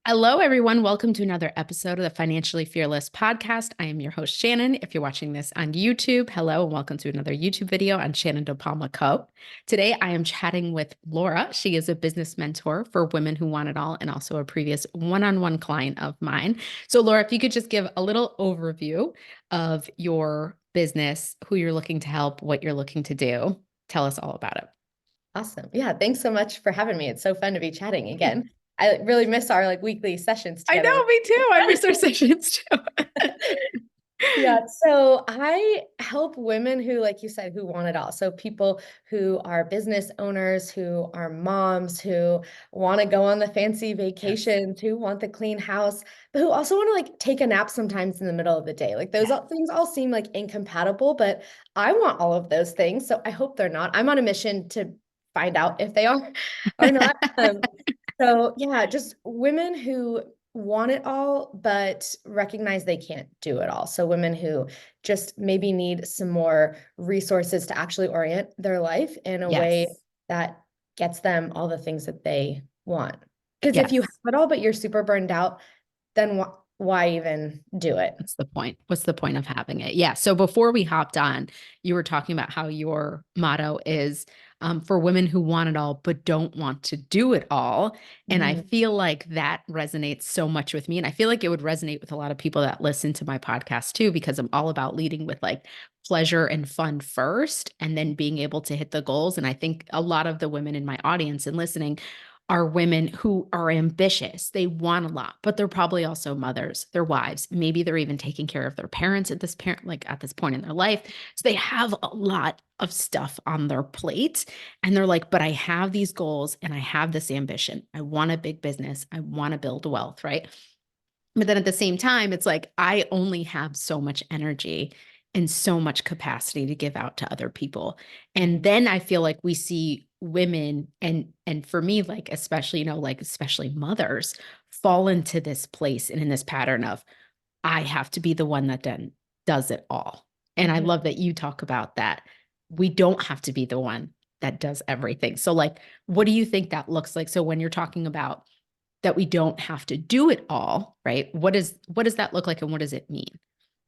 Hello, everyone. Welcome to another episode of the Financially Fearless podcast. I am your host, Shannon. If you're watching this on YouTube, hello, and welcome to another YouTube video on Shannon De Palma Co. Today, I am chatting with Laura. She is a business mentor for women who want it all and also a previous one-on-one client of mine. So, Laura, if you could just give a little overview of your business, who you're looking to help, what you're looking to do, tell us all about it. Awesome. Yeah, thanks so much for having me. It's so fun to be chatting again. I really miss our weekly sessions I together. know, me too. I miss our sessions too. Yeah, so I help women who, like you said, who want it all. So people who are business owners, who are moms, who want to go on the fancy Yes. vacations, who want the clean house, but who also want to take a nap sometimes in the middle of the day. Like those Yes. things all seem like incompatible, but I want all of those things. So I hope they're not. I'm on a mission to find out if they are or not. So yeah, just women who want it all, but recognize they can't do it all. So women who just maybe need some more resources to actually orient their life in a way Yes. that gets them all the things that they want. Because if you have Yes. it all, but you're super burned out, then why even do it? What's the point? What's the point of having it? Yeah. So before we hopped on, you were talking about how your motto is for women who want it all, but don't want to do it all. And I Mhm. feel like that resonates so much with me. And I feel like it would resonate with a lot of people that listen to my podcast too, because I'm all about leading with like pleasure and fun first, and then being able to hit the goals. And I think a lot of the women in my audience and listening are women who are ambitious. They want a lot, but they're probably also mothers, they're wives. Maybe they're even taking care of their parents at this parent, like at this point in their life. So they have a lot of stuff on their plate. And they're like, but I have these goals and I have this ambition. I want a big business. I want to build wealth, right? But then at the same time, it's like I only have so much energy and so much capacity to give out to other people. And Mhm. then I feel like we see women and for me, like especially, like especially mothers fall into this place and in this pattern of I have to be the one that then does it all. And I Mhm. love that you talk about that. We don't have to be the one that does everything. So like, what do you think that looks like? So when you're talking about that we don't have to do it all, right? What does that look like and what does it mean?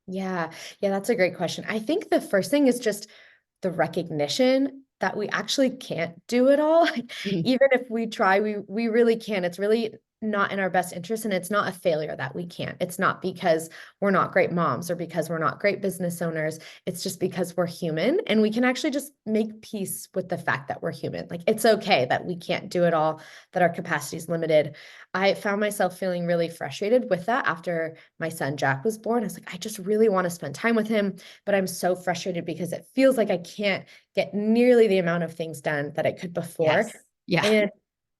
Yeah, yeah, that's a great question. I think the first thing is just the recognition that we actually can't do it all. Mhm. Even if we try, we really can. It's really not in our best interest, and it's not a failure that we can't. It's not because we're not great moms or because we're not great business owners. It's just because we're human and we can actually just make peace with the fact that we're human. Like it's okay that we can't do it all, that our capacity is limited. I found myself feeling really frustrated with that after my son Jack was born. I was like, I just really want to spend time with him, but I'm so frustrated because it feels like I can't get nearly the amount of things done that I could before. Yes. Yeah. And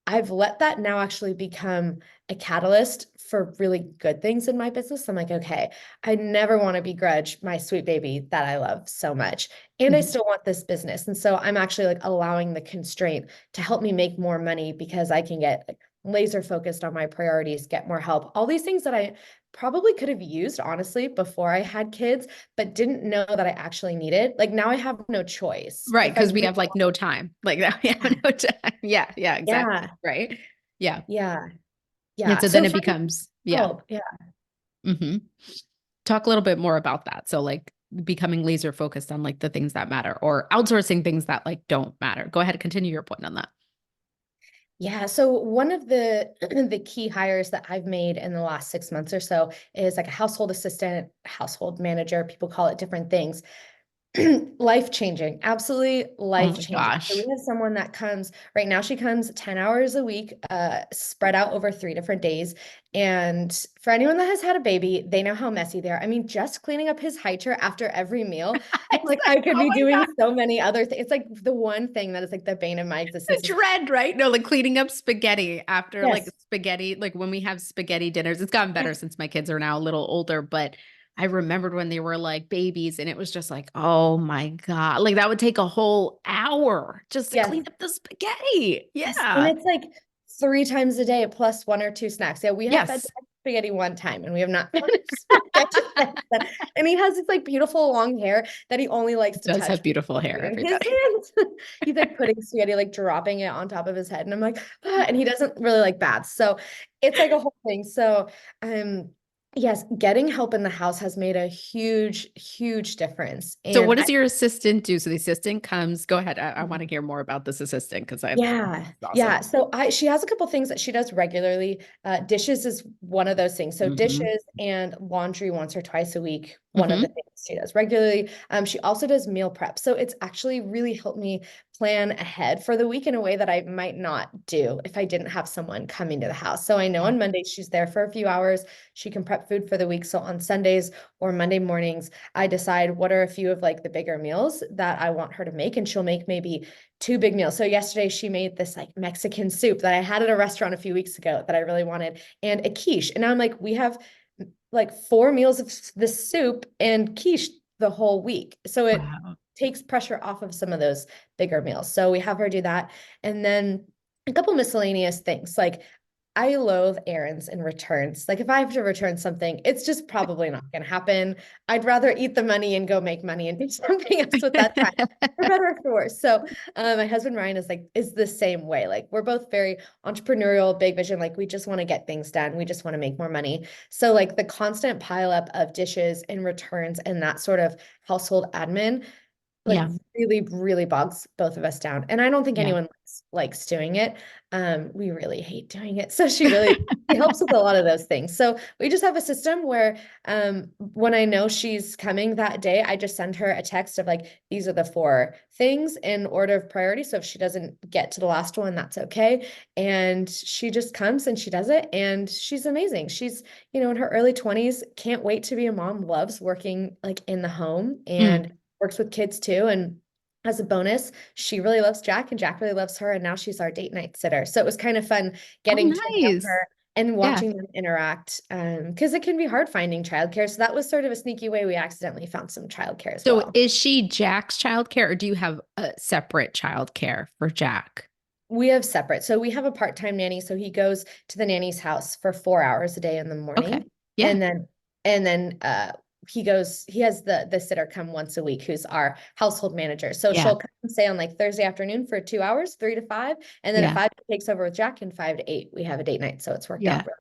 I've let that now actually become a catalyst for really good things in my business. I'm like, okay, I never want to begrudge my sweet baby that I love so much. And I Mhm. still want this business. And so I'm actually allowing the constraint to help me make more money because I can get laser focused on my priorities, get more help, all these things that I probably could have used honestly before I had kids, but didn't know that I actually needed. Like now I have no choice. Right. If I Because we really have like no time. Like that. We have no time. Yeah. Yeah. Exactly. yeah, Right. Yeah. yeah, And yeah. so then So it for becomes, yeah. help, yeah. hmm Talk a little bit more about that. So like becoming laser focused on like the things that matter or outsourcing things that like don't matter. Go ahead and continue your point on that. Yeah, so one of the the key hires that I've made in the last 6 months or so is like a household assistant, household manager, people call it different things. Life changing, absolutely Oh life my changing. So we gosh. have someone that comes right now, she comes 10 hours a week, spread out over 3 different days. And for anyone that has had a baby, they know how messy they are. I mean, just cleaning up his high chair after every meal, I'm It's like, like, I could oh be my doing God. so many other things. It's like the one thing that is like the bane of my The existence is, dread, right? No, like cleaning up spaghetti after like yes, spaghetti, like when we have spaghetti dinners. It's gotten better yes, since my kids are now a little older, but I remembered when they were like babies and it was just like, oh my God. Like that would take a whole hour just to yes. clean up the spaghetti. Yes. And Yeah. it's like 3 times a day plus 1 or 2 snacks. Yeah, we have fed Yes. spaghetti one time and we have not finished spaghetti since then. And he has this like beautiful long hair that he only likes It to does touch have beautiful with hair, food in his everybody. hands. He's like putting spaghetti, like dropping it on top of his head. And I'm like, ah, and he doesn't really like baths. So it's like a whole thing. So yes, getting help in the house has made a huge, huge difference. So And what does your assistant do? So the assistant comes, go ahead. I want to hear more about this assistant because I yeah, it's awesome. yeah. So she has a couple things that she does regularly. Dishes is one of those things. So Hmm. dishes and laundry once or twice a week, one of the Hmm. things she does regularly. She also does meal prep. So it's actually really helped me plan ahead for the week in a way that I might not do if I didn't have someone coming to the house. So I know Yeah. on Mondays she's there for a few hours. She can prep food for the week. So on Sundays or Monday mornings, I decide what are a few of like the bigger meals that I want her to make, and she'll make maybe two big meals. So yesterday she made this like Mexican soup that I had at a restaurant a few weeks ago that I really wanted, and a quiche. And I'm like, we have like 4 meals of this soup and quiche the whole week. So it Wow. takes pressure off of some of those bigger meals. So we have her do that. And then a couple miscellaneous things like I loathe errands and returns. Like if I have to return something, it's just probably not going to happen. I'd rather eat the money and go make money and do something else with that time, for better or for worse. So my husband Ryan is the same way. Like we're both very entrepreneurial, big vision. Like we just want to get things done. We just want to make more money. So like the constant pileup of dishes and returns and that sort of household admin like Yeah. really, really bogs both of us down. And I don't think Yeah. anyone likes doing it. We really hate doing it. So she helps with a lot of those things. So we just have a system where when I know she's coming that day, I just send her a text of like, these are the 4 things in order of priority. So if she doesn't get to the last one, that's okay. And she just comes and she does it. And she's amazing. She's, in her early 20s, can't wait to be a mom, loves working like in the home Mm. and works with kids too. And as a bonus, she really loves Jack and Jack really loves her. And now she's our date night sitter. So it was kind of fun Oh, getting to know nice. her and Yeah. watching them interact. Because it can be hard finding childcare. So that was sort of a sneaky way we accidentally found some childcare as So well. is she Jack's childcare or do you have a separate childcare for Jack? We have separate. So we have a part-time nanny. So he goes to the nanny's house for 4 hours a day in the Okay. morning. Yeah. And then he has the sitter come once a week who's our household manager. So Yeah. she'll come and stay on like Thursday afternoon for 2 hours, 3 to 5. And then at Yeah. 5 she takes over with Jack, and 5 to 8 we have a date night. So it's worked Yeah. out really.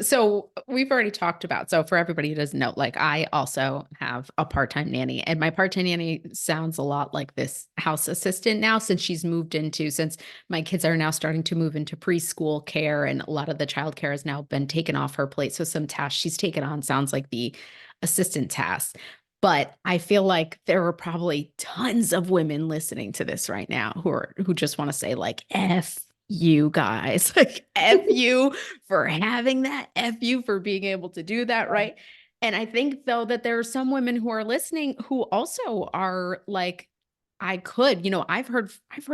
So we've already talked about, so for everybody who doesn't know, like I also have a part-time nanny and my part-time nanny sounds a lot like this house assistant now since my kids are now starting to move into preschool care and a lot of the childcare has now been taken off her plate. So some tasks she's taken on sounds like the assistant task. But I feel like there are probably tons of women listening to this right now who just want to say like F you guys, like F you for having that, F you for being able to do that, Yeah. right? And I think though that there are some women who are listening who also are like, I could, I've heard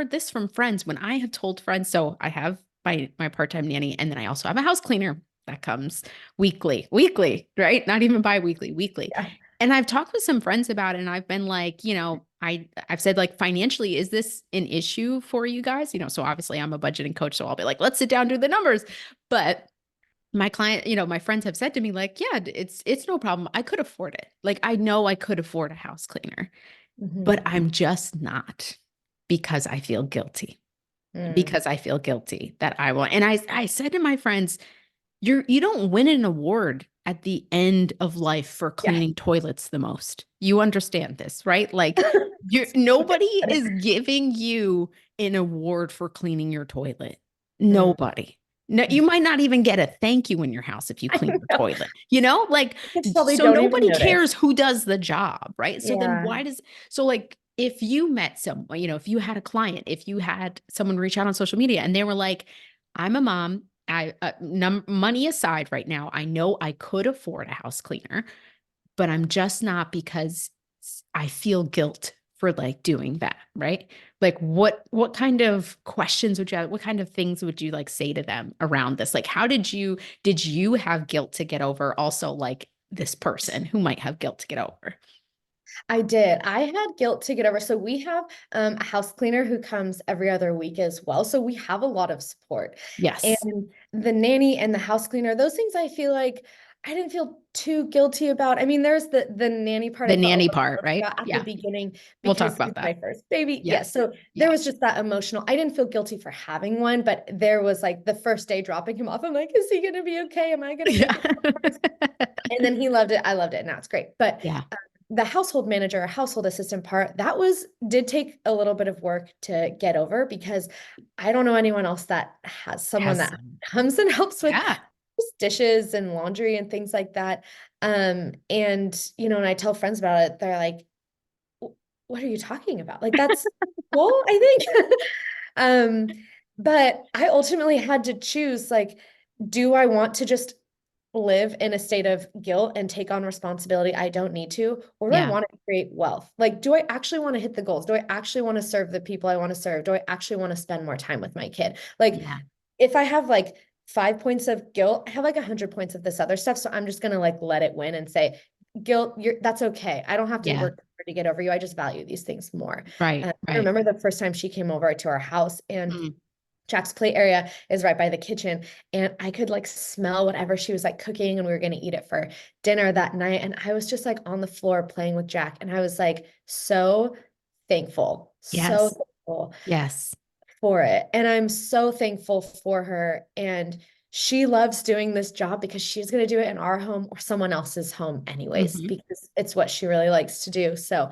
this from friends when I have told friends. So I have my part-time nanny, and then I also have a house cleaner that comes weekly, right? Not even bi-weekly, weekly. Yeah. And I've talked with some friends about it, and I've been like, I've said like financially, is this an issue for you guys? So obviously I'm a budgeting coach, so I'll be like, let's sit down, do the numbers. But my client, my friends have said to me like, yeah, it's no problem. I could afford it. Like I know I could afford a house cleaner, but Mhm. I'm just not because I feel guilty. Mm. Because I feel guilty that I want. And I said to my friends, you don't win an award at the end of life for Yeah. cleaning toilets the most. You understand this, right? Like We'll get nobody better. is giving you an award for cleaning your toilet. Mm. Nobody. No, you might not even get a thank you in your house if you I clean your know. toilet. Like Kids probably so don't even nobody notice. cares who does the job, right? So then Yeah. why does so like if you met someone, if you had a client, if you had someone reach out on social media and they were like, I'm a mom. Money aside right now, I know I could afford a house cleaner, but I'm just not because I feel guilt for like doing that, right? Like what kind of questions would you have, what kind of things would you like say to them around this? Like how did you have guilt to get over also like this person who might have guilt to get over? I did. I had guilt to get over. So we have a house cleaner who comes every other week as well. So we have a lot of support. And Yes. the nanny and the house cleaner, those things I feel like I didn't feel too guilty about. I mean, there's the nanny part The I felt a nanny little part, guilty right? about at the Yeah. beginning We'll talk because about it's that. my first baby. Yeah. Yes. So there Yeah. was just that emotional. I didn't feel guilty for having one, but there was like the first day dropping him off. I'm like, is he gonna be okay? Am I gonna make Yeah. it? And then he loved it. I loved it. Now it's great. But Yeah. the household manager, household assistant part, that did take a little bit of work to get over because I don't know anyone else that has someone Has that some. comes and helps with Yeah. just dishes and laundry and things like that. And when I tell friends about it, they're like, what are you talking about? Like that's cool, I think. But I ultimately had to choose like, do I want to just live in a state of guilt and take on responsibility I don't need to, or do I Yeah. want to create wealth? Like, do I actually want to hit the goals? Do I actually want to serve the people I want to serve? Do I actually want to spend more time with my kid? Like, Yeah. if I have like 5 points of guilt, I have like 100 points of this other stuff. So I'm just gonna like let it win and say, guilt, that's okay. I don't have to Yeah. work hard to get over you. I just value these things more. Right. I Right. remember the first time she came over to our house and Mm. Jack's play area is right by the kitchen. And I could like smell whatever she was like cooking, and we were going to eat it for dinner that night. And I was just like on the floor playing with Jack. And I was like so thankful, so Yes. thankful Yes. for it. And I'm so thankful for her. And she loves doing this job because she's going to do it in our home or someone else's home, anyways, Hmm. because it's what she really likes to do. So,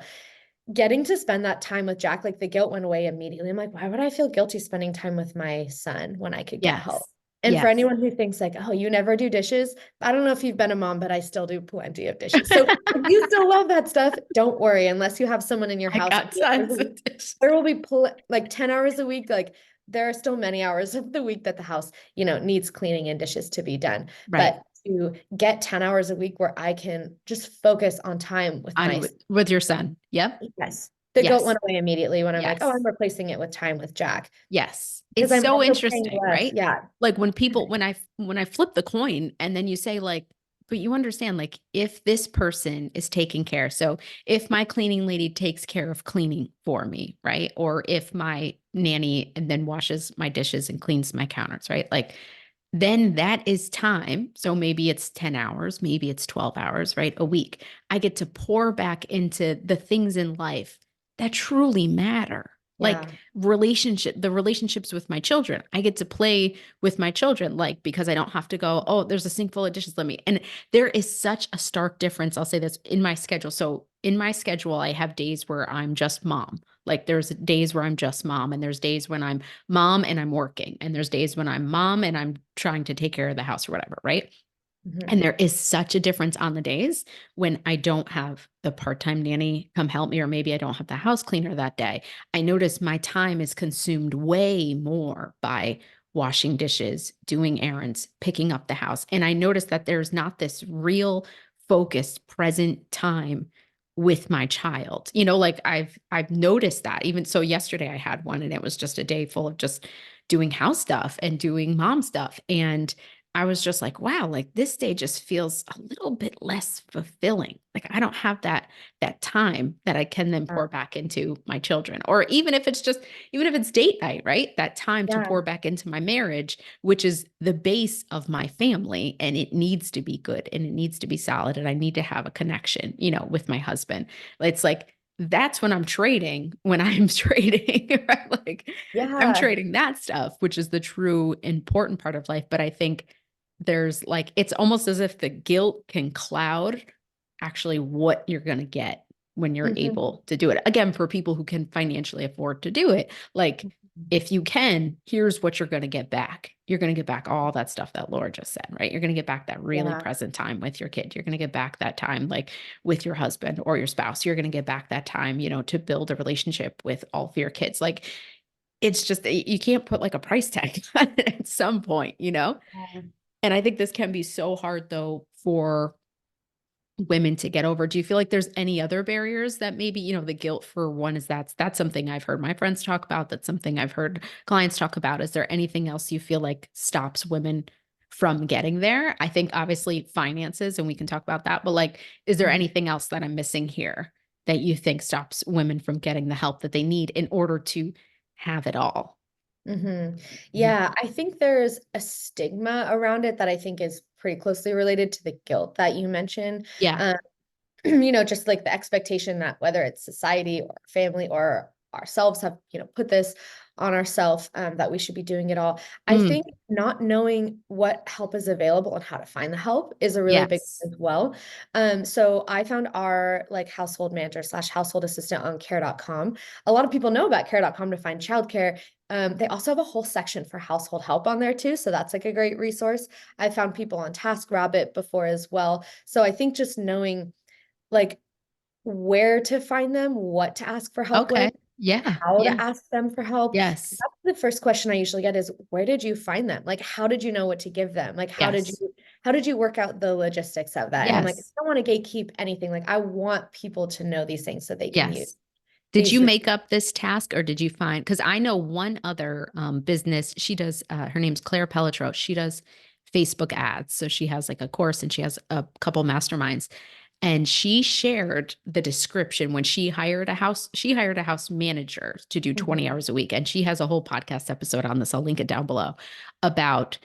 getting to spend that time with Jack, like the guilt went away immediately. I'm like, why would I feel guilty spending time with my son when I could get help? Yes. And for Yes. anyone who thinks like, oh, you never do dishes, I don't know if you've been a mom, but I still do plenty of dishes. So if you still love that stuff, don't worry, unless you have someone in your I house. got tons of dishes. There will be like 10 hours a week. Like there are still many hours of the week that the house, needs cleaning and dishes to be done. Right. But to get 10 hours a week where I can just focus on time with On my. with your son. Yep. Yes. The guilt Yes. went away immediately when I'm like, oh, Yes. I'm replacing it with time with Jack. Yes. Because It's I'm so also paying interesting, less. right? Yeah. Like when people when I flip the coin and then you say like, but you understand like if this person is taking care. So if my cleaning lady takes care of cleaning for me, right? Or if my nanny and then washes my dishes and cleans my counters, right? Like then that is time. So maybe it's 10 hours, maybe it's 12 hours, right? A week. I get to pour back into the things in life that truly matter. Like Yeah. the relationships with my children. I get to play with my children, like because I don't have to go, oh, there's a sink full of dishes. Let me. And there is such a stark difference. I'll say this in my schedule. So in my schedule, I have days where I'm just mom. Like there's days where I'm just mom, and there's days when I'm mom and I'm working, and there's days when I'm mom and I'm trying to take care of the house or whatever, right? Mhm. And there is such a difference on the days when I don't have the part-time nanny come help me, or maybe I don't have the house cleaner that day. I notice my time is consumed way more by washing dishes, doing errands, picking up the house. And I notice that there's not this real focused present time with my child. Like I've noticed that. Even so yesterday I had one and it was just a day full of just doing house stuff and doing mom stuff. And I was just like, wow, like this day just feels a little bit less fulfilling. Like I don't have that time that I can then Yeah. pour back into my children. Or even if it's date night, right? That time to Yeah. pour back into my marriage, which is the base of my family, and it needs to be good and it needs to be solid, and I need to have a connection, with my husband. It's like that's when I'm trading, when I'm trading, right? Like I'm Yeah. trading that stuff, which is the true important part of life. But I think there's like it's almost as if the guilt can cloud actually what you're going to get when you're Mhm. able to do it. Again, for people who can financially afford to do it, like Mhm. if you can, here's what you're going to get back. You're going to get back all that stuff that Laura just said, right? You're going to get back that really Yeah. present time with your kid. You're going to get back that time like with your husband or your spouse. You're going to get back that time, to build a relationship with all of your kids. Like it's just you can't put like a price tag on it at some point. Yeah. And I think this can be so hard though for women to get over. Do you feel like there's any other barriers that maybe, the guilt for one is that's something I've heard my friends talk about. That's something I've heard clients talk about. Is there anything else you feel like stops women from getting there? I think obviously finances, and we can talk about that, but like, is there Mhm. anything else that I'm missing here that you think stops women from getting the help that they need in order to have it all? Mhm. Yeah, I think there's a stigma around it that I think is pretty closely related to the guilt that you mentioned. Yeah. Um, just like the expectation that whether it's society or family or ourselves have, put this on ourselves, that we should be doing it all. I Mm, think not knowing what help is available and how to find the help is a really big yes. one as well. So I found our like household manager slash household assistant on care.com. A lot of people know about care.com to find childcare. They also have a whole section for household help on there too. So that's like a great resource. I found people on TaskRabbit before as well. So I think just knowing like where to find them, what to ask for help with, Okay. Yeah. how Yeah. to ask them for help. Yes. That's the first question I usually get is where did you find them? Like how did you know what to give them? Like Yes. how did you work out the logistics of that? And I'm like, I Yes. don't want to gatekeep anything. Like I want people to know these things so they can use Yes. Did you these. make up this task or did you find, because I know one other business, she does, her name's Claire Pelletro. She does Facebook ads. So she has like a course and she has a couple masterminds. And she shared the description when she hired a house manager to do 20 Mhm. hours a week. And she has a whole podcast episode on this. I'll link it down below about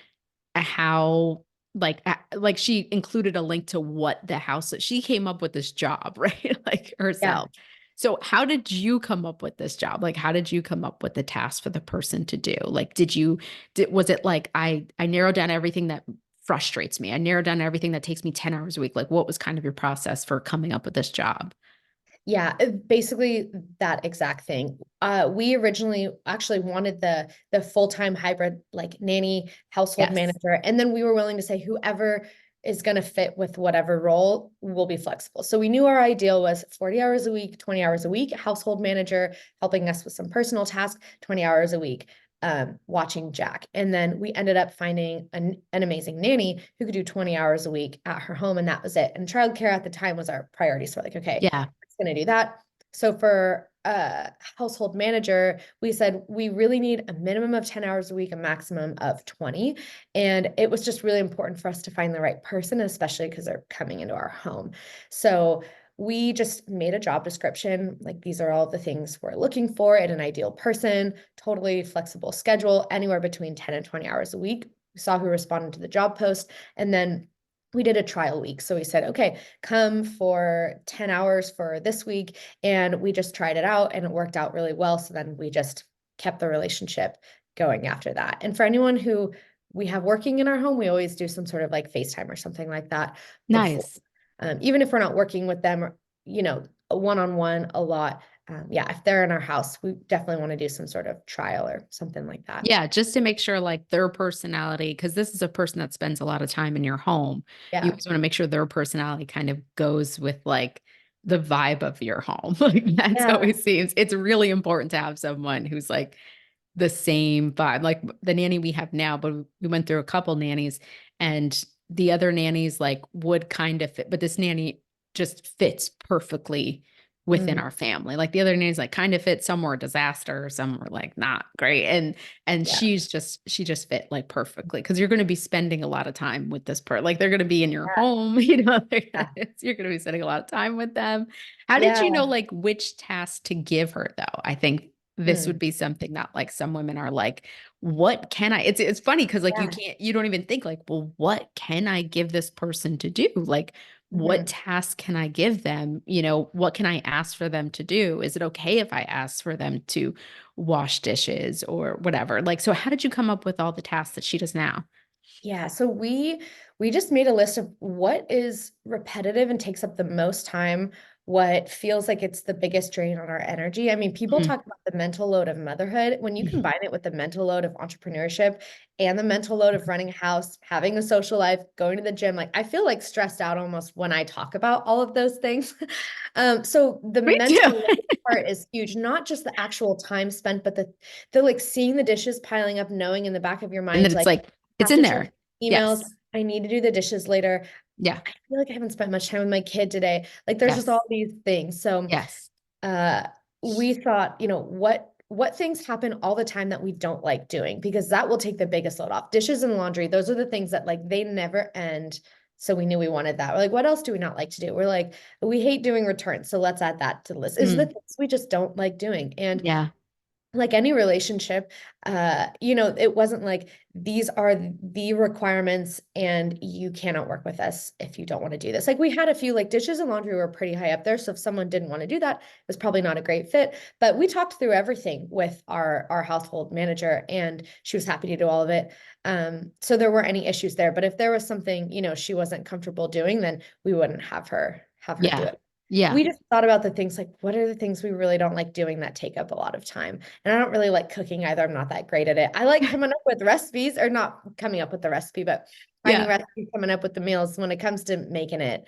how like she included a link to what the house she came up with this job, right? Like Yeah. herself. So how did you come up with this job? Like how did you come up with the task for the person to do? Like was it like I narrowed down everything that frustrates me. I narrowed down everything that takes me 10 hours a week. Like what was kind of your process for coming up with this job? Yeah, basically that exact thing. We originally actually wanted the full-time hybrid like nanny household Yes. manager, and then we were willing to say whoever is going to fit with whatever role will be flexible. So we knew our ideal was 40 hours a week, 20 hours a week, household manager helping us with some personal tasks, 20 hours a week watching Jack. And then we ended up finding an amazing nanny who could do 20 hours a week at her home, and that was it. And childcare at the time was our priority. So we're like, okay, Yeah. going to do that. So for household manager, we said we really need a minimum of 10 hours a week, a maximum of 20. And it was just really important for us to find the right person, especially because they're coming into our home. So we just made a job description. Like these are all the things we're looking for in an ideal person, totally flexible schedule, anywhere between 10 and 20 hours a week. We saw who responded to the job post. And then we did a trial week. So we said, okay, come for 10 hours for this week. And we just tried it out and it worked out really well. So then we just kept the relationship going after that. And for anyone who we have working in our home, we always do some sort of like FaceTime or something like that before. Nice. Even if we're not working with them, or, a one-on-one a lot. Yeah, if they're in our house, we definitely want to do some sort of trial or something like that. Yeah, just to make sure like their personality, because this is a person that spends a lot of time in your home. You Yeah. always want to make sure their personality kind of goes with like the vibe of your home. Like that's Yeah. always seems it's really important to have someone who's like the same vibe. Like the nanny we have now, but we went through a couple nannies and the other nannies like would kind of fit, but this nanny just fits perfectly within Mhm. our family. Like the other nannies like kind of fit, some were a disaster, some were like not great. And Yeah. she just fit like perfectly because you're going to be spending a lot of time with this person. Like they're going to be in your home, you know, Yeah. you're going to be spending a lot of time with them. How did Yeah. you know like which task to give her though? I think this would Mm. be something that like some women are like, what can I, it's funny because like Yeah. you don't even think like, well, what can I give this person to do? Like, what Mhm. task can I give them? You know, what can I ask for them to do? Is it okay if I ask for them to wash dishes or whatever? Like, so how did you come up with all the tasks that she does now? Yeah, so we just made a list of what is repetitive and takes up the most time, what feels like it's the biggest drain on our energy. I mean, people Mm, talk about the mental load of motherhood. When you mhm. combine it with the mental load of entrepreneurship and the mental load of running a house, having a social life, going to the gym, like I feel like stressed out almost when I talk about all of those things. So the Me mental too. load part is huge, not just the actual time spent, but the like seeing the dishes piling up, knowing in the back of your And then mind, it's like like, it's have in to check there. emails. Yes. I need to do the dishes later. Yeah. I feel like I haven't spent much time with my kid today. Like there's just all Yes. these things. So Yes. uh we thought, what things happen all the time that we don't like doing because that will take the biggest load off. Dishes and laundry, those are the things that like they never end. So we knew we wanted that. We're like, what else do we not like to do? We're like, we hate doing returns. So let's add that to the list. Is the Mm, things we just don't like doing. And yeah. like any relationship, it wasn't like these are the requirements and you cannot work with us if you don't want to do this. Like we had a few like dishes and laundry were pretty high up there. So if someone didn't want to do that, it was probably not a great fit. But we talked through everything with our household manager and she was happy to do all of it. So there weren't any issues there. But if there was something, she wasn't comfortable doing, then we wouldn't have her do Yeah. it. Yeah. We just thought about the things like, what are the things we really don't like doing that take up a lot of time? And I don't really like cooking either. I'm not that great at it. I like coming up with recipes, or not coming up with the recipe, but finding Yeah. recipes, coming up with the meals. When it comes to making it,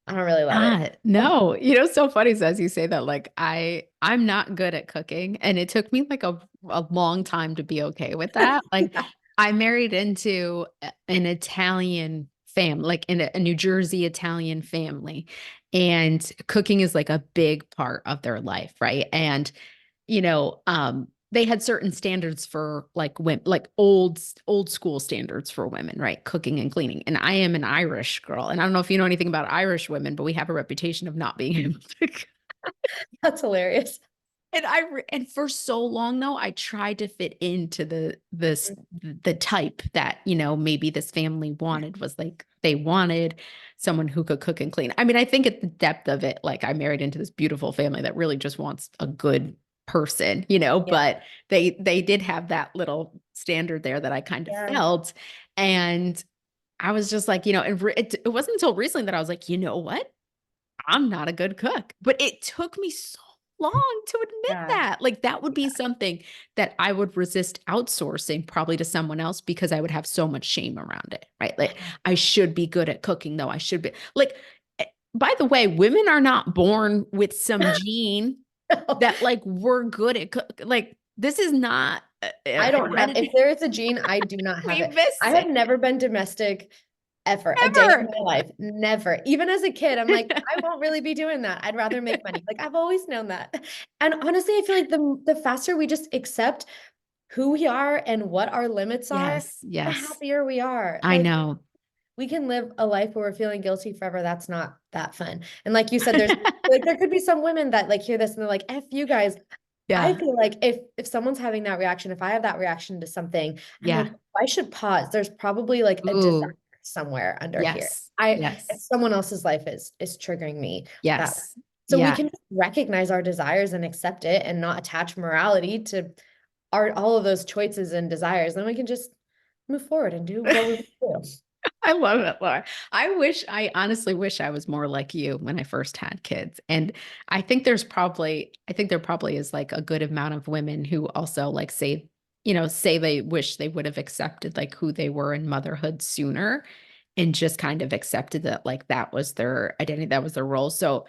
I don't really love it. Ah, no, so funny is as you say that, like I'm not good at cooking, and it took me like a long time to be okay with that. Like Yeah. I married into an Italian family, like in a New Jersey Italian family, and cooking is like a big part of their life, right? And they had certain standards for like women, like old school standards for women, right? Cooking and cleaning. And I am an Irish girl, and I don't know if you know anything about Irish women, but we have a reputation of not being able to cook. That's hilarious. And for so long though, I tried to fit into the type that, maybe this family wanted, was like they wanted someone who could cook and clean. I mean, I think at the depth of it, like I married into this beautiful family that really just wants a good person, Yeah. but they did have that little standard there that I kind of Yeah. felt. And I was just like, and it wasn't until recently that I was like, you know what? I'm not a good cook. But it took me so long to admit Yeah. that. Like that would be something that I would resist outsourcing probably to someone else because I would have so much shame around it, right? Like I should be good at cooking though. I should be like by the way, women are not born with some gene that like we're good at cook. Like this is not I don't have, if heredity. there is a gene, I do not have We it. I miss have it never been domestic ever, a day in ever. my life. Never. Even as a kid, I'm like, I won't really be doing that. I'd rather make money. Like I've always known that. And honestly, I feel like the faster we just accept who we are and what our limits are, Yes, the yes. happier we are. I Like know. we can live a life where we're feeling guilty forever. That's not that fun. And like you said, there's like there could be some women that like hear this and they're like, F you guys. I Yeah. feel like if someone's having that reaction, if I have that reaction to something, I'm like, Yeah. I should pause. There's probably like a desire Ooh, somewhere under here. yes. If Yes. someone else's life is triggering me that way. Yes. So we Yeah. can recognize our desires and accept it and not attach morality to our all of those choices and desires. Then we can just move forward and do what we want to do. I love it, Laura. I honestly wish I was more like you when I first had kids. And I think there probably is like a good amount of women who also like say they wish they would have accepted like who they were in motherhood sooner and just kind of accepted that like that was their identity, that was their role. So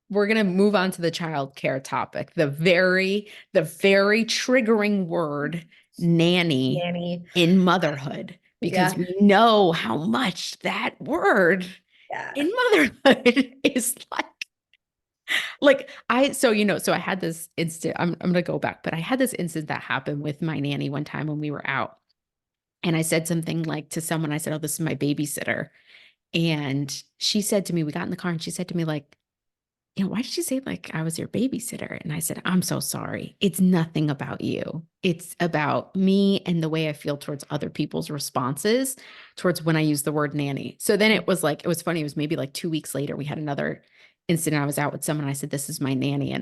we're going to move on to the child care topic, the very triggering word nanny Nanny. in motherhood, because Yeah. we know how much that word Yeah. in motherhood is like so I had this instant, I'm going to go back, but I had this incident that happened with my nanny one time when we were out, and I said something like to someone, I said, oh, this is my babysitter. And she said to me, we got in the car and she said to me like, why did you say like I was your babysitter? And I said, I'm so sorry. It's nothing about you. It's about me and the way I feel towards other people's responses towards when I use the word nanny. So then it was funny. It was maybe like 2 weeks later, we had another incident. I was out with someone. I said, this is my nanny.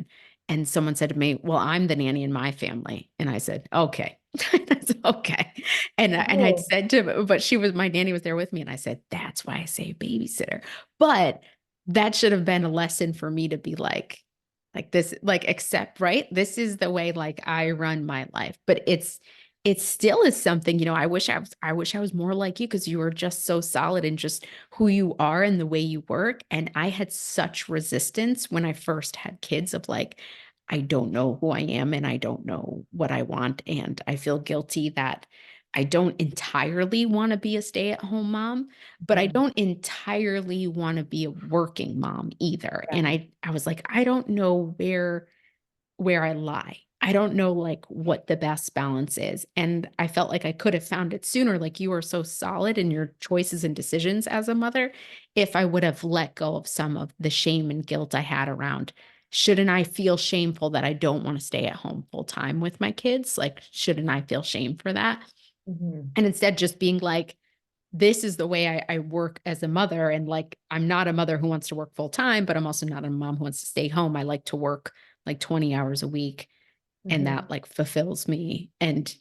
And someone said to me, well, I'm the nanny in my family. And I said, okay. That's okay. And I'd Oh, said to, but my nanny was there with me. And I said, that's why I say babysitter. But that should have been a lesson for me to be like this, like accept, right? This is the way like I run my life. But it still is something, I wish I was more like you because you are just so solid in just who you are and the way you work. And I had such resistance when I first had kids of like, I don't know who I am and I don't know what I want. And I feel guilty that I don't entirely want to be a stay-at-home mom, but I mm, don't entirely want to be a working mom either. yeah. And I was like, I don't know where I lie. I don't know like what the best balance is. And I felt like I could have found it sooner. Like you are so solid in your choices and decisions as a mother. If I would have let go of some of the shame and guilt I had around shouldn't I feel shameful that I don't want to stay at home full time with my kids? Like, shouldn't I feel shame for that? Mhm. And instead just being like, this is the way I work as a mother. And like, I'm not a mother who wants to work full time, but I'm also not a mom who wants to stay home. I like to work like 20 hours a week, and Mhm. that like fulfills me and,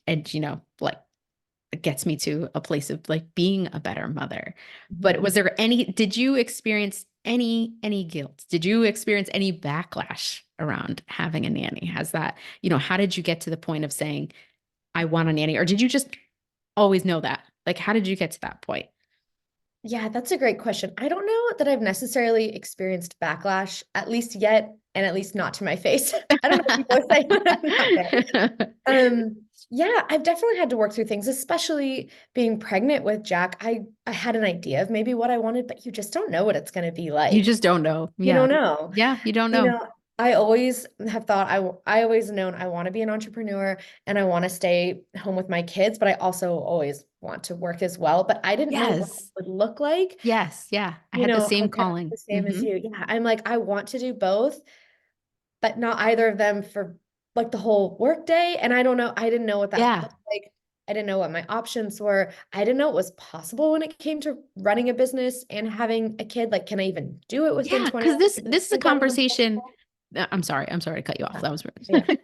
like it gets me to a place of like being a better mother. But Mhm. did you experience any guilt? Did you experience any backlash around having a nanny? How did you get to the point of saying, I want a nanny? Or did you just always know that? Like, how did you get to that point? Yeah, that's a great question. I don't know that I've necessarily experienced backlash, at least yet, and at least not to my face. I don't know what people are saying, but I'm not there. Yeah, I've definitely had to work through things, especially being pregnant with Jack. I had an idea of maybe what I wanted, but you just don't know what it's going to be You like. just don't know. You Yeah. don't know. Yeah, you don't You know. know, I always have thought I always known I want to be an entrepreneur and I want to stay home with my kids, but I also always want to work as well. But I didn't know what it Yes. would look like. Yes. Yeah. I had the I same was kind of calling. the same as Hmm. you. Yeah, I'm like, I want to do both, but not either of them for like the whole work day. And I don't know, I didn't know what that Yeah. looked like. I didn't know what my options were. I didn't know it was possible when it came to running a business and having a kid. Like, can I even do it within Yeah, 20 because hours? this is a Like that even conversation. possible? I'm sorry to cut you off. That was Yeah. rude.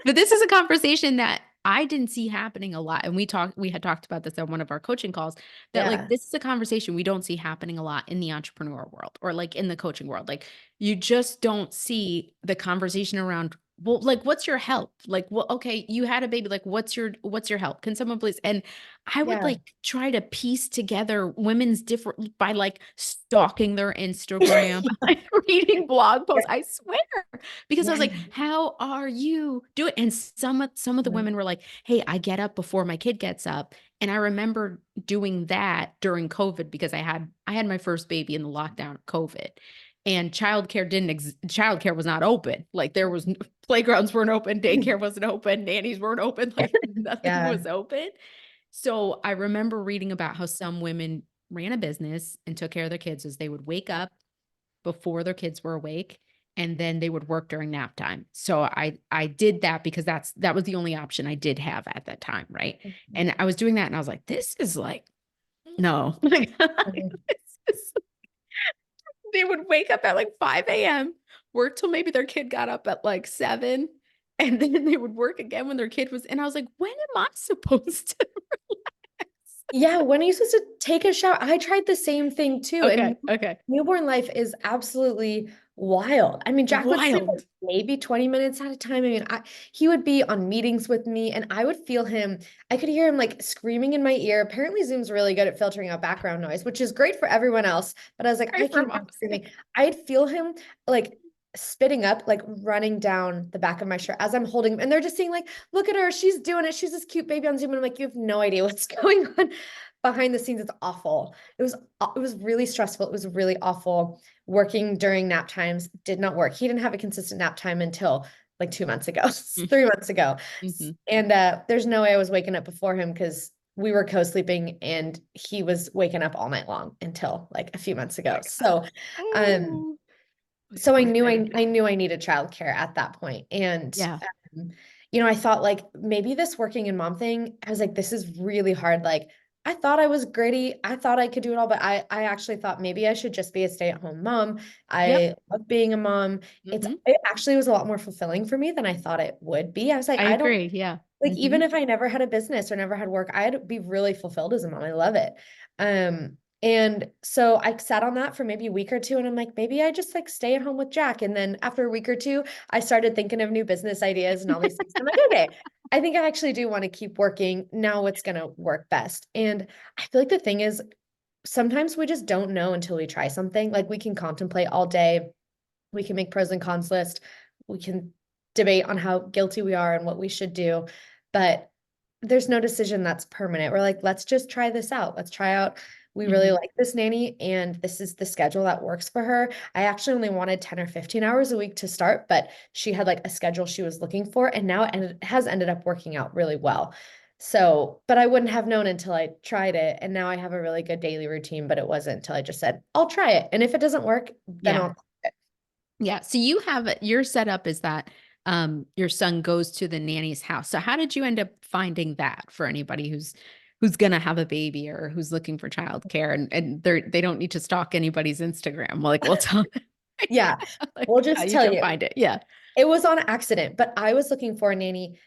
But this is a conversation that I didn't see happening a lot. And we had talked about this on one of our coaching calls, that like Yeah. this is a conversation we don't see happening a lot in the entrepreneur world or like in the coaching world. Like you just don't see the conversation around, well, like what's your help? Like, well, okay, you had a baby. Like, what's your help? Can someone please? And I would Yeah. like try to piece together women's different by like stalking their Instagram, like reading blog Yeah. posts. I swear, because I was Yeah. like, "How are you doing?" And some of the women were like, "Hey, I get up before my kid gets up." And I remember doing that during COVID because I had my first baby in the lockdown of COVID. And childcare was not open. Like there was playgrounds weren't open, daycare wasn't open, nannies weren't open, like nothing Yeah. was open. So I remember reading about how some women ran a business and took care of their kids as they would wake up before their kids were awake, and then they would work during nap time. So I did that because that was the only option I did have at that time, right? And I was doing that and I was like, this is like no. Mhm. They would wake up at like 5 a.m., work till maybe their kid got up at like 7, and then they would work again when their kid was, and I was like, when am I supposed to relax? Yeah, when are you supposed to take a shower? I tried the same thing too. And Okay, okay. newborn life is absolutely wild. I mean, Jack would sleep like Wild. maybe 20 minutes at a time. I mean, he would be on meetings with me and I would feel him. I could hear him like screaming in my ear. Apparently, Zoom's really good at filtering out background noise, which is great for everyone else. But I was like, I Right for can't hear him mom's screaming. sake. I'd feel him like spitting up, like running down the back of my shirt as I'm holding him. And they're just saying, like, look at her. She's doing it. She's this cute baby on Zoom. And I'm like, you have no idea what's going on behind the scenes. It's awful. It was really stressful. It was really awful. Working during nap times did not work. He didn't have a consistent nap time until like 2 months ago, 3 months ago. Mm-hmm. And there's no way I was waking up before him because we were co-sleeping and he was waking up all night long until like a few months Oh ago. my God. So um Oh, my so I poor knew thing. I knew I needed childcare at that point. And Yeah. um, I thought like maybe this working in mom thing, I was like, this is really hard. Like I thought I was gritty. I thought I could do it all, but I actually thought maybe I should just be a stay-at-home mom. Yep. I love being a mom. Hmm. It actually was a lot more fulfilling for me than I thought it would be. I was like, I I don't agree. Yeah. like Hmm. even if I never had a business or never had work, I'd be really fulfilled as a mom. I love it. And so I sat on that for maybe a week or two, and I'm like, maybe I just like stay at home with Jack. And then after a week or two, I started thinking of new business ideas and all these things. I'm like, okay, I think I actually do want to keep working. Now what's gonna work best? And I feel like the thing is sometimes we just don't know until we try something. Like we can contemplate all day, we can make pros and cons list, we can debate on how guilty we are and what we should do, but there's no decision that's permanent. We're like, let's just try this out. Let's try out. We really Hmm. like this nanny, and this is the schedule that works for her. I actually only wanted 10 or 15 hours a week to start, but she had like a schedule she was looking for, and now it has ended up working out really well. So, but I wouldn't have known until I tried it. And now I have a really good daily routine, but it wasn't until I just said, I'll try it. And if it doesn't work, then Yeah. I'll quit. Yeah. So you have your setup is that your son goes to the nanny's house. So how did you end up finding that for anybody who's gonna have a baby or who's looking for childcare and they don't need to stalk anybody's Instagram. Like we'll tell Yeah. We'll like how just you tell can you, find it. Yeah. it was on accident, but I was looking for a nanny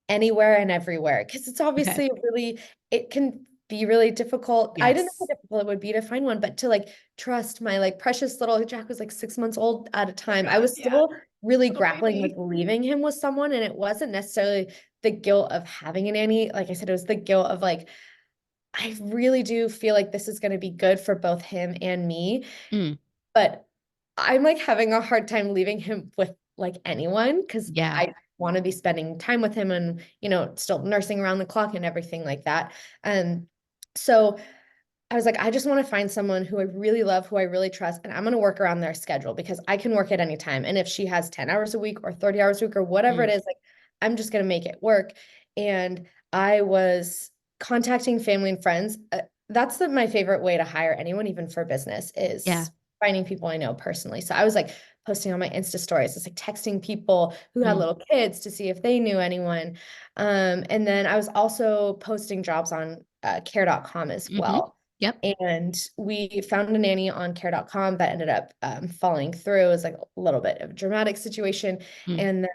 anywhere and everywhere because it's Okay. obviously really, it can be really difficult. I didn't know how Yes. difficult it would be to find one, but to like trust my like precious little Jack was like 6 months old at a time. I God, was yeah. still really Little grappling with baby. leaving him with someone, and it wasn't necessarily the guilt of having a nanny. Like I said, it was the guilt of like, I really do feel like this is going to be good for both him and me, Mm, but I'm like having a hard time leaving him with like anyone because yeah. I want to be spending time with him and, still nursing around the clock and everything like that. And so I was like, I just want to find someone who I really love, who I really trust, and I'm going to work around their schedule because I can work at any time. And if she has 10 hours a week or 30 hours a week or whatever it Mm, is, like I'm just going to make it work. And I was contacting family and friends. That's my favorite way to hire anyone, even for business, yeah. is finding people I know personally. So I was like posting on my Insta stories, just like texting people who had Mm, little kids to see if they knew anyone. And then I was also posting jobs on care.com as mm-hmm. well. Yep. And we found a nanny on care.com that ended up falling through. It was like a little bit of a dramatic situation. Mm, And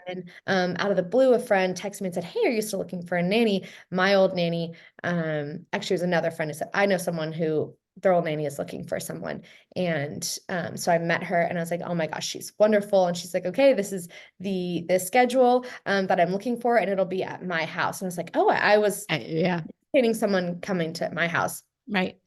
then out of the blue, a friend texted me and said, "Hey, are you still looking for a nanny?" My old nanny, actually, was another friend who said, "I know someone who their old nanny is looking for someone." And so I met her and I was like, "Oh my gosh, she's wonderful." And she's like, "Okay, this is the schedule that I'm looking for, and it'll be at my house." And I was like, "Oh, I was yeah. dating someone coming to my house." Right.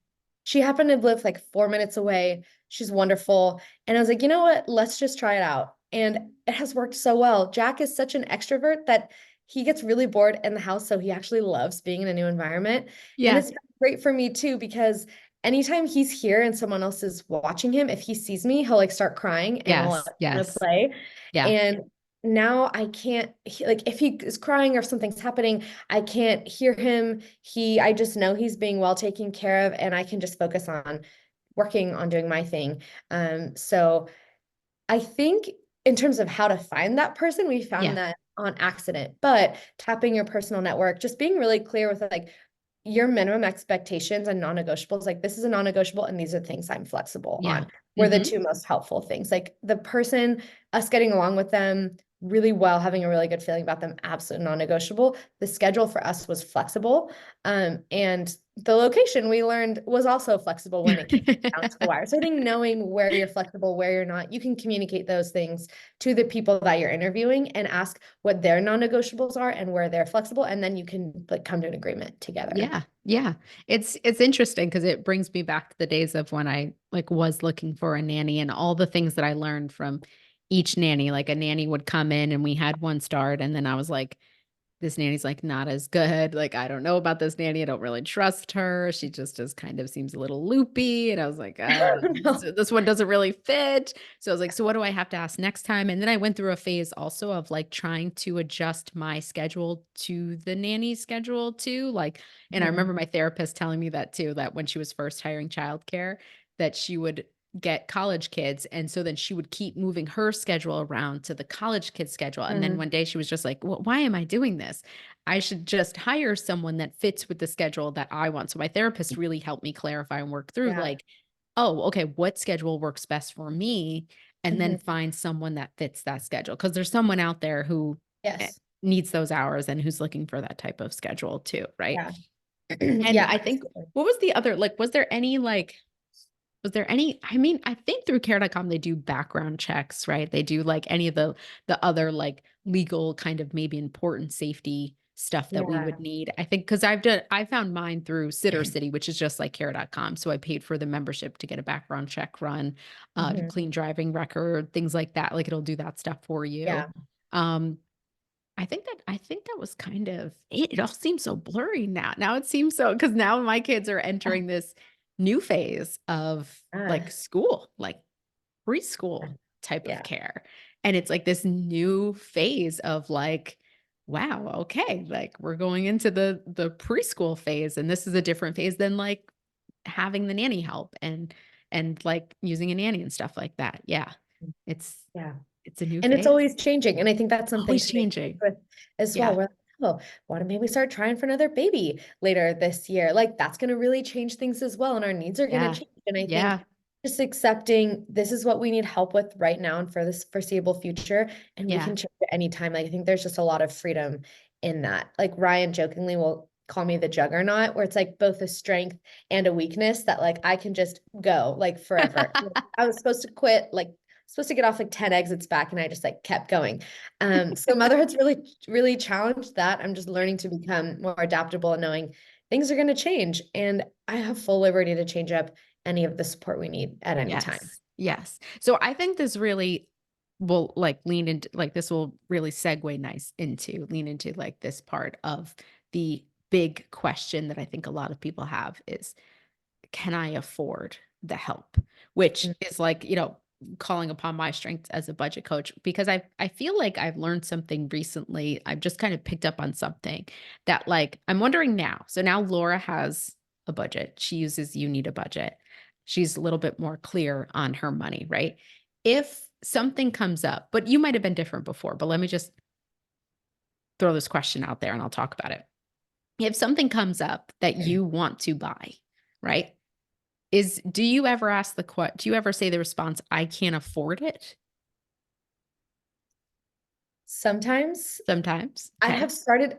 She happened to live like 4 minutes away. She's wonderful. And I was like, you know what? Let's just try it out. And it has worked so well. Jack is such an extrovert that he gets really bored in the house. So he actually loves being in a new environment. And Yeah. it's been great for me too, because anytime he's here and someone else is watching him, if he sees me, he'll like start crying and Yes. want to Yes. play. Yeah. And now I can't, like, if he is crying or if something's happening, I can't hear him. I just know he's being well taken care of, and I can just focus on working on doing my thing. So I think in terms of how to find that person, we found Yeah. that on accident, but tapping your personal network, just being really clear with like your minimum expectations and non-negotiables, like this is a non-negotiable and these are things I'm flexible Yeah. on, were the Mm-hmm. two most helpful things. Like the person, us getting along with them really well, having a really good feeling about them, absolute non-negotiable. The schedule for us was flexible. And the location we learned was also flexible when it came down to the wire. So I think knowing where you're flexible, where you're not, you can communicate those things to the people that you're interviewing and ask what their non-negotiables are and where they're flexible. And then you can like come to an agreement together. Yeah. Yeah. It's interesting because it brings me back to the days of when I like was looking for a nanny and all the things that I learned from each nanny. Like a nanny would come in and we had one start and then I was like, this nanny's like not as good. Like, I don't know about this nanny. I don't really trust her. She just kind of seems a little loopy. And I was like, No. this one doesn't really fit. So I was like, so what do I have to ask next time? And then I went through a phase also of like trying to adjust my schedule to the nanny's schedule too. Like, and I remember Mhm. my therapist telling me that too, that when she was first hiring childcare, that she would get college kids. And so then she would keep moving her schedule around to the college kids' schedule. And then Mm, one day she was just like, well, why am I doing this? I should just hire someone that fits with the schedule that I want. So my therapist really helped me clarify and work through yeah. like, oh, okay, what schedule works best for me? And then Mhm. find someone that fits that schedule. Cause there's someone out there who eh, Yes. needs those hours and who's looking for that type of schedule too. Right. Yeah. And Yeah, I think, absolutely. what was the other, like, was there any, I mean, I think through care.com they do background checks, right? They do like any of the other like legal kind of maybe important safety stuff that we would Yeah. need. I think because I found mine through Sitter City, which is just like care.com. So I paid for the membership to get a background check run, Mhm. clean driving record, things like that. Like it'll do that stuff for Yeah. you. Um, I think that was kind of it. It all seems so blurry now. Now it seems so because now my kids are entering this new phase of like Ah, school, like preschool type of yeah. care. And it's like this new phase of like, wow, okay, like we're going into the preschool phase and this is a different phase than like having the nanny help and like using a nanny and stuff like that. Yeah. It's Yeah. it's a new And it's phase. always changing. And I think that's something Always to make changing. with as well. Yeah. We're like, oh, want to maybe start trying for another baby later this year. Like that's going to really change things as well. And our needs are going to Yeah. change. And I think Yeah. just accepting this is what we need help with right now and for this foreseeable future. And we Yeah. can change at any time. Like I think there's just a lot of freedom in that. Like Ryan jokingly will call me the juggernaut, where it's like both a strength and a weakness that like I can just go like forever. I was supposed to quit like supposed to get off like 10 exits back and I just like kept going. So motherhood's really challenged that. I'm just learning to become more adaptable and knowing things are going to change. And I have full liberty to change up any of the support we need at any time. Yes. Yes. So I think this really will like lean into like this will really segue nice into lean into like this part of the big question that I think a lot of people have is, can I afford the help? Which Mm. is like, calling upon my strengths as a budget coach because I feel like I've learned something recently. I've just kind of picked up on something that like I'm wondering now. So now Laura has a budget. She uses You Need a Budget. She's a little bit more clear on her money, right? If something comes up, but you might have been different before, but let me just throw this question out there and I'll talk about it. If something comes up that you want to buy, right? Do you ever ask do you ever say the response, I can't afford it? Sometimes Sometimes. I Okay. have started,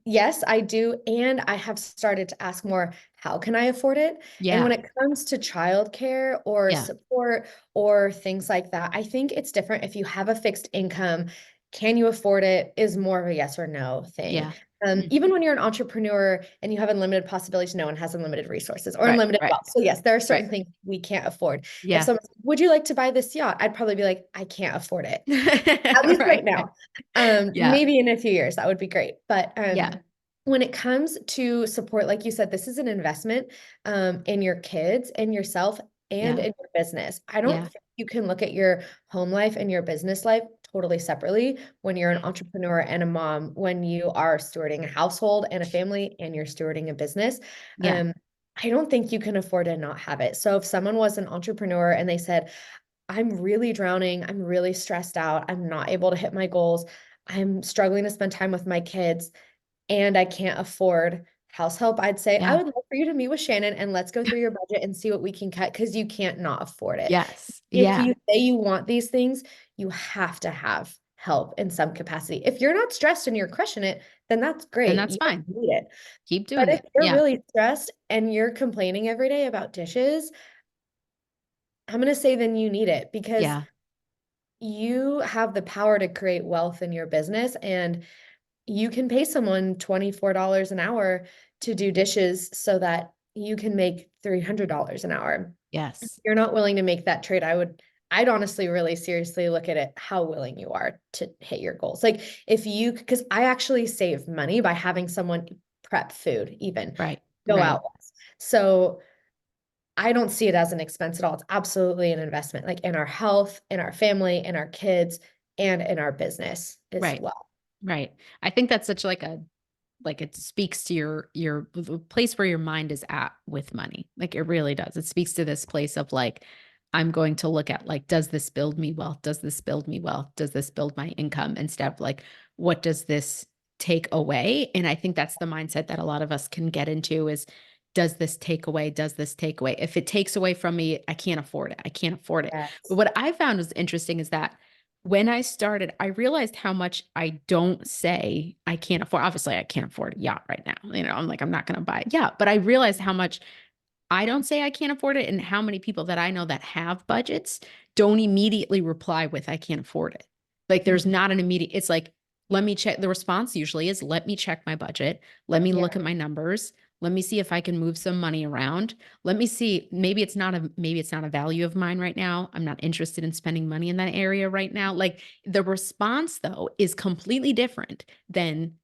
yes, I do. And I have started to ask more, how can I afford it? And when Yeah. it comes to childcare or Yeah. support or things like that, I think it's different if you have a fixed income. Can you afford it? Is more of a yes or no thing. Yeah. Mm. Even when you're an entrepreneur and you have unlimited possibilities, no one has unlimited resources or Right. unlimited Right. wealth. So yes, there are Right. certain things we can't afford. If Yeah. someone says, would you like to buy this yacht? I'd probably be like, I can't afford it. At least right Right. Right. now. Yeah. Maybe in a few years, that would be great. But Yeah. when it comes to support, like you said, this is an investment in your kids and yourself and Yeah. in your business. I don't Yeah. think you can look at your home life and your business life totally separately when you're an entrepreneur and a mom, when you are stewarding a household and a family and you're stewarding a business. Yeah. Um, I don't think you can afford to not have it. So if someone was an entrepreneur and they said, I'm really drowning. I'm really stressed out. I'm not able to hit my goals. I'm struggling to spend time with my kids and I can't afford house help. I'd say, I Yeah. would love for you to meet with Shannon and let's go through your budget and see what we can cut because you can't not afford it. Yes. If Yeah. you say you want these things, you have to have help in some capacity. If you're not stressed and you're crushing it, then that's And great. that's You don't fine. need it. Keep But doing if it. you're Yeah. really stressed and you're complaining every day about dishes, I'm going to say then you need it because Yeah. you have the power to create wealth in your business and you can pay someone $24 an hour to do dishes so that you can make $300 an hour. If Yes. you're not willing to make that trade, I'd honestly really seriously look at it, how willing you are to hit your goals. Like if you, because I actually save money by having someone prep food, even Right. go Right. out. So I don't see it as an expense at all. It's absolutely an investment, like in our health, in our family, in our kids, and in our business as Right. well. Right. I think that's such like it speaks to your the place where your mind is at with money. Like it really does. It speaks to this place of like, I'm going to look at like, does this build me wealth? Does this build me wealth? Does this build my income? Instead of like, what does this take away? And I think that's the mindset that a lot of us can get into is, does this take away? Does this take away? If it takes away from me, I can't afford it. I can't afford it. But Yes. what I found was interesting is that when I started, I realized how much I don't say I can't afford. Obviously, I can't afford a yacht right now. I'm like, I'm not going to buy it. Yeah. But I realized how much I don't say I can't afford it and how many people that I know that have budgets don't immediately reply with, I can't afford it. Like there's Mhm. not an immediate, it's like, let me check. The response usually is, let me check my budget. Let me look Yeah. at my numbers. Let me see if I can move some money around. Let me see, maybe it's not a value of mine right now. I'm not interested in spending money in that area right now. Like the response though is completely different than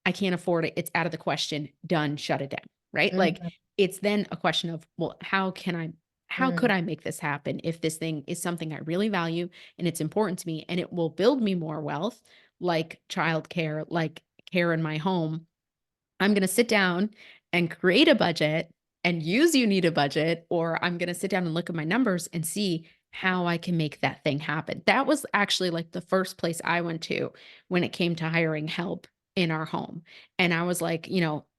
I can't afford it. It's out of the question. Done. Shut it down. Right. Like Mhm. it's then a question of, well, how could Mm. I make this happen if this thing is something I really value and it's important to me and it will build me more wealth, like childcare, like care in my home. I'm going to sit down and create a budget and use You Need a Budget, or I'm going to sit down and look at my numbers and see how I can make that thing happen. That was actually like the first place I went to when it came to hiring help in our home. And I was like,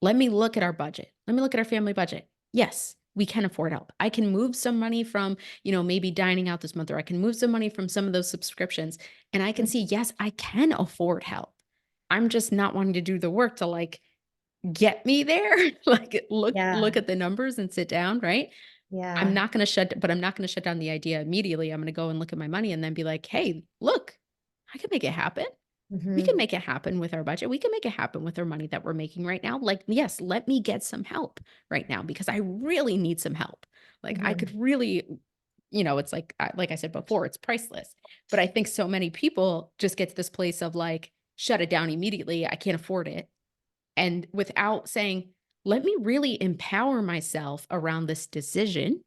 let me look at our budget. Let me look at our family budget. Yes, we can afford help. I can move some money from, maybe dining out this month, or I can move some money from some of those subscriptions. And I can see, yes, I can afford help. I'm just not wanting to do the work to like get me there. Like look Yeah. at the numbers and sit down, right? Yeah. I'm not gonna shut down the idea immediately. I'm gonna go and look at my money and then be like, "Hey, look, I can make it happen. We can Hmm. make it happen with our budget. We can make it happen with our money that we're making right now. Like, yes, let me get some help right now because I really need some help. Like, I could Hmm. really, it's like I said before, it's priceless. But I think so many people just get to this place of like, shut it down immediately. I can't afford it, and without saying, let me really empower myself around this decision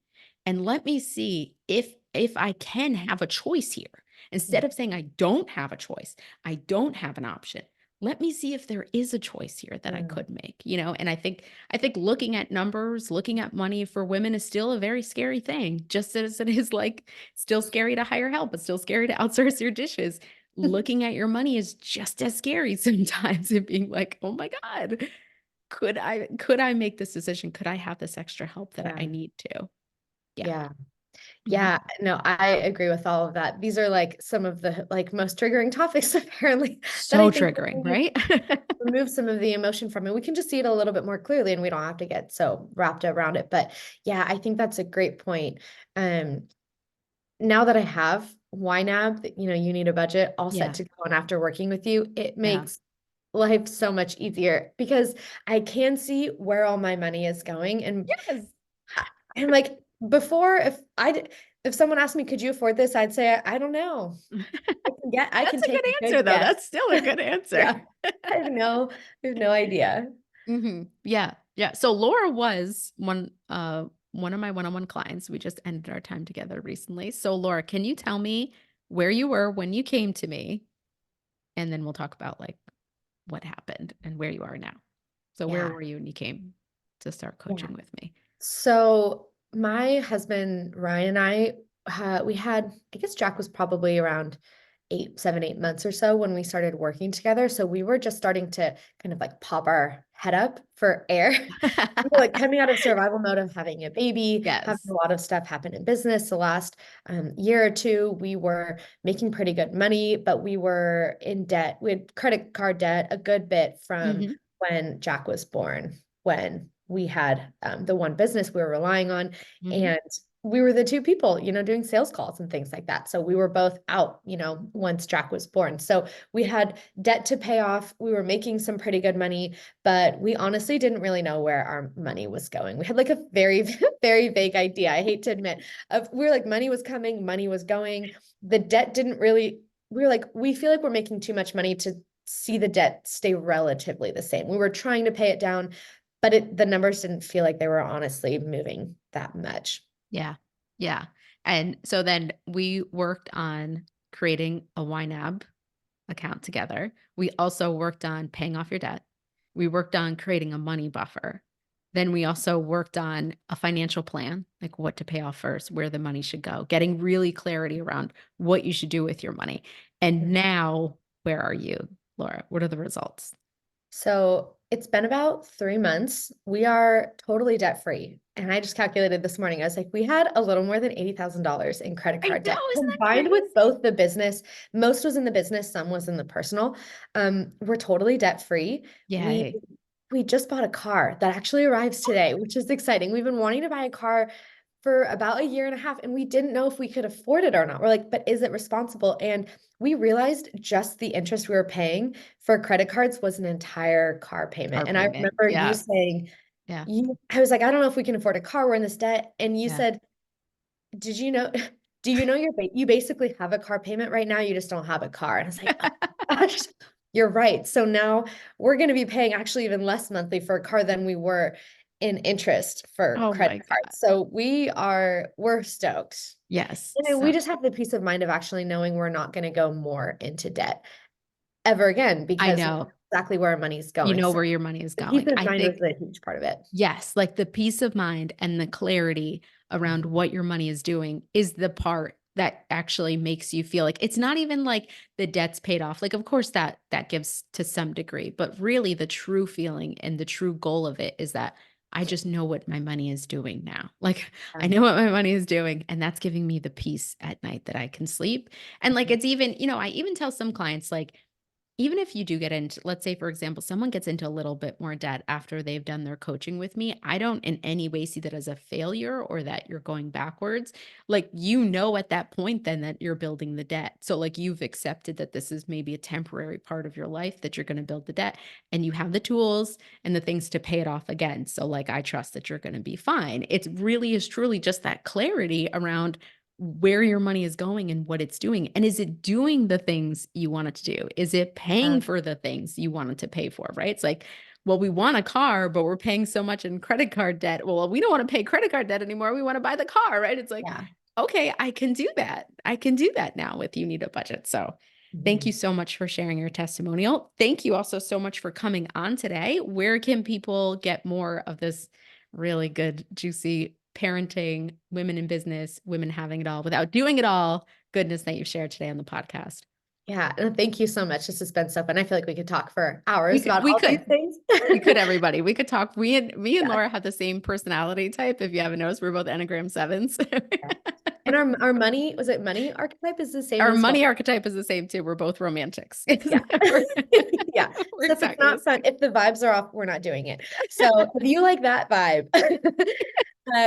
and let me see if I can have a choice here. Instead of saying I don't have a choice, I don't have an option. Let me see if there is a choice here that I Hmm. could make, and I think looking at numbers, looking at money for women is still a very scary thing, just as it is like still scary to hire help, it's still scary to outsource your dishes. Looking at your money is just as scary sometimes and being like, "Oh my God, could I make this decision? Could I have this extra help that I Yeah. need to?" Yeah. Yeah. Mhm. Yeah, no, I agree with all of that. These are like some of the like most triggering topics apparently that I So think if triggering, we right? remove some of the emotion from it, we can just see it a little bit more clearly and we don't have to get so wrapped around it. But yeah, I think that's a great point. Um, Now that I have YNAB, you need a budget all set Yeah. to go on after working with you, it Yeah. makes life so much easier because I can see where all my money is going. And Yes. I'm like, before, if someone asked me, could you afford this? I'd say, I don't know. I can That's a take good a answer, good though. guess. That's still a good answer. Yeah. I have no idea. Yeah. Yeah. So Laura was one of my one-on-one clients. We just ended our time together recently. So Laura, can you tell me where you were when you came to me? And then we'll talk about like what happened and where you are now. So where Yeah. were you when you came to start Yeah. coaching with me? So my husband Ryan and we had, I guess Jack was probably around 8 7 8 months or so when we started working together. So we were just starting to kind of like pop our head up for air. We were like coming out of survival mode of having a baby, having a Yes. lot of stuff happen in business. The last year or two, we were making pretty good money, but we were in debt. We had credit card debt a good bit from Mhm. when Jack was born, when we had the one business we were relying on. Mhm. And we were the two people, doing sales calls and things like that. So we were both out, once Jack was born. So we had debt to pay off. We were making some pretty good money, but we honestly didn't really know where our money was going. We had like a very, very vague idea. I hate to admit, of we were like money was coming, money was going. The debt didn't really. We were like, we feel like we're making too much money to see the debt stay relatively the same. We were trying to pay it down, but the numbers didn't feel like they were honestly moving that much. Yeah. Yeah. And so then we worked on creating a YNAB account together. We also worked on paying off your debt. We worked on creating a money buffer. Then we also worked on a financial plan, like what to pay off first, where the money should go, getting really clarity around what you should do with your money. And now, where are you, Laura? What are the results? So it's been about 3 months. We are totally debt free. And I just calculated this morning. I was like, we had a little more than $80,000 in credit I card debt know, isn't that combined with crazy? both the business. Most was in the business, some was in the personal. We're totally debt free. We Yay. we just bought a car that actually arrives today, which is exciting. We've been wanting to buy a car for about a year and a half, and we didn't know if we could afford it or not. We're like, but is it responsible? And we realized just the interest we were paying for credit cards was an entire car payment. Car And I payment. remember you Yeah. saying, Yeah. I was like, I don't know if we can afford a car. We're in this debt. And you Yeah. said, did you know, do you know you basically have a car payment right now? You just don't have a car. And I was like, oh, gosh, you're right. So now we're going to be paying actually even less monthly for a car than we were in interest for Oh credit my cards. God. So we're stoked. Yes. And then we So just have the peace of mind of actually knowing we're not going to go more into debt ever again I because we know know, exactly where our money's you going. know So where your money is the peace going. of I mind was think, a huge part of it. yes, like the peace of mind and the clarity around Mhm. what your money is doing is the part that actually makes you feel like it's not even like the debt's paid off. Like, of course that gives to some degree, but really the true feeling and the true goal of it is that I just know what my money is doing now. Like I Um, know what my money is doing, and that's giving me the peace at night that I can sleep. And like mhm. it's even, I even tell some clients like even if you do get into, let's say, for example, someone gets into a little bit more debt after they've done their coaching with me, I don't in any way see that as a failure or that you're going backwards. Like, at that point, then that you're building the debt. So, like, you've accepted that this is maybe a temporary part of your life that you're going to build the debt and you have the tools and the things to pay it off again. So, like, I trust that you're going to be fine. It really is truly just that clarity around where your money is going and what it's doing. And is it doing the things you want it to do? Is it Yeah, paying for the things you want it to pay for? Right. It's like, well, we want a car, but we're paying so much in credit card debt. Well, we don't want to pay credit card debt anymore. We want to buy the car. Right. It's like, yeah. okay, I can do that. I can do that now with You Need a Budget. So thank you Mhm. so much for sharing your testimonial. Thank you also so much for coming on today. Where can people get more of this really good, juicy parenting, women in business, women having it all without doing it all goodness that you've shared today on the podcast? Yeah, and thank you so much. This has been so fun. I feel like we could talk for We hours could, about we all these could, things. we could, everybody. We could talk. Me and Yeah, Laura have the same personality type. If you haven't noticed, we're both Enneagram sevens. yeah. And our money, was it money archetype is the same Our as well? money archetype is the same too. We're both romantics. Yeah. we're, Yeah. we're So if it's exactly the not fun, same. if the vibes are off, we're not doing it. So if you like that vibe,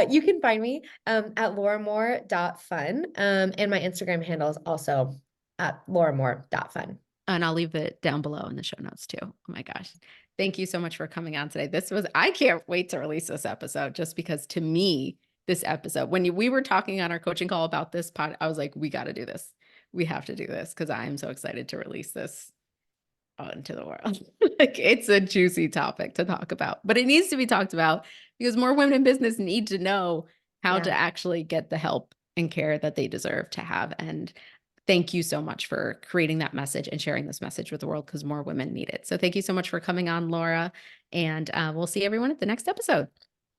you can find me at lauramore.fun. And my Instagram handle is also at lauramore.fun. And I'll leave it down below in the show notes too. Oh my gosh. Thank you so much for coming on today. I can't wait to release this episode just because to me, this episode, we were talking on our coaching call about this pod, I was like, we got to do this. We have to do this because I am so excited to release this out into the world. Like it's a juicy topic to talk about, but it needs to be talked about because more women in business need to know how to Yeah. actually get the help and care that they deserve to have. And thank you so much for creating that message and sharing this message with the world because more women need it. So thank you so much for coming on, Laura. And we'll see everyone at the next episode.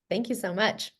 Thank you so much.